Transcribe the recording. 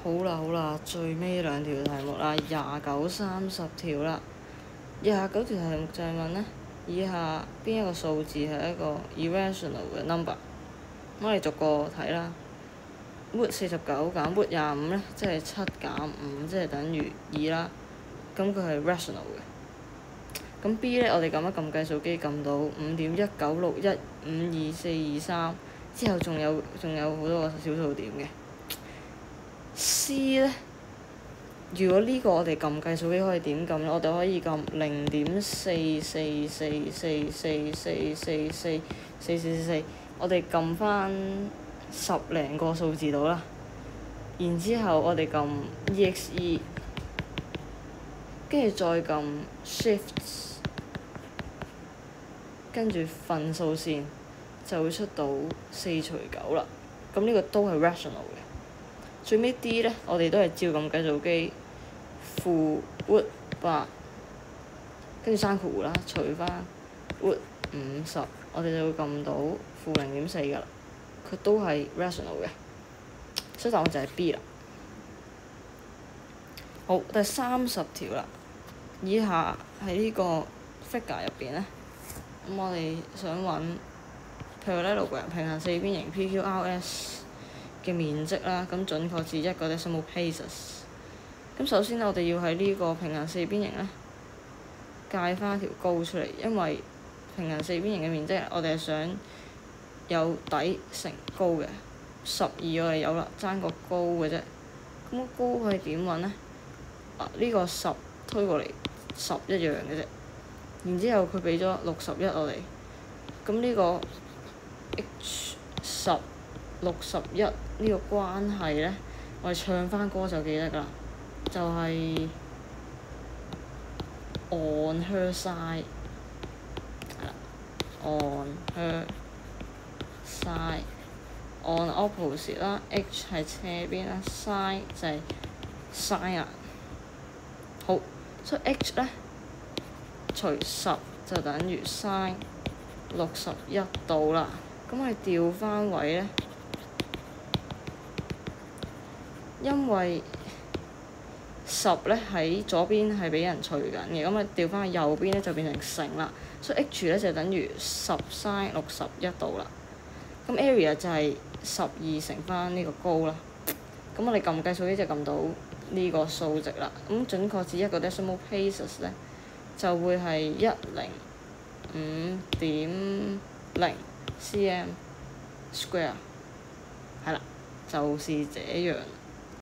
好啦，最尾兩條題目啦，29、30條啦。29條題目就係問呢：以下邊一個數字係一個 irrational 嘅 number？ 我哋逐個睇啦。root 49減 root 25呢，即係7減5，即係等於2啦。咁佢係 rational 嘅。咁 B 呢，我哋撳一撳計數機，撳到5.196152423，之後仲有好多個小數點嘅。C 呢，如果呢個我哋撳計數機可以點撳呢？我哋可以撳0.44444444444，我哋撳翻10零個數字度啦。然之後我哋撳 EXE， 跟住再撳 Shift， 跟住分數線就會出到4除9啦。咁呢個都係 rational 嘅。最尾 D 呢，我哋都係照撳計數機負 root 8，跟住生括弧啦，除翻 root 50，我哋就會撳到負0.4㗎啦。佢都係 rational 嘅，所以答案就係 B 啦。好，第30條啦。以下喺呢個 figure 入邊呢，咁我哋想揾 parallelogram 平行四邊形 PQRS 嘅面積啦，咁準確至1個 decimal places。咁首先我哋要喺呢個平行四邊形呢，界翻條高出嚟，因為平行四邊形嘅面積我哋係想有底乘高嘅。12我哋有啦，爭個高嘅啫。咁個高係點揾呢？呢個10推過嚟10一樣嘅啫。然之後佢俾咗61我哋，咁呢個 H10 61呢個關係呢，我哋唱翻歌就記得㗎啦，就係 on her side， 係啦 on her side。on opposite 啦 ，H 係斜邊啦 ，side 就係 sine 啊。好，所以 H 呢，除10就等於 sine 61度啦。咁我哋調翻位呢，因為10呢喺左邊係俾人除緊嘅，咁我調翻去右邊呢就變成乘啦，所以 H 呢就等於10 sine 61度啦。咁 area 就係12乘翻呢個高啦。咁我哋撳計數機就撳到呢個數值啦。咁準確至1個 decimal places 呢，就會係105.0 cm square。係啦，就是這樣。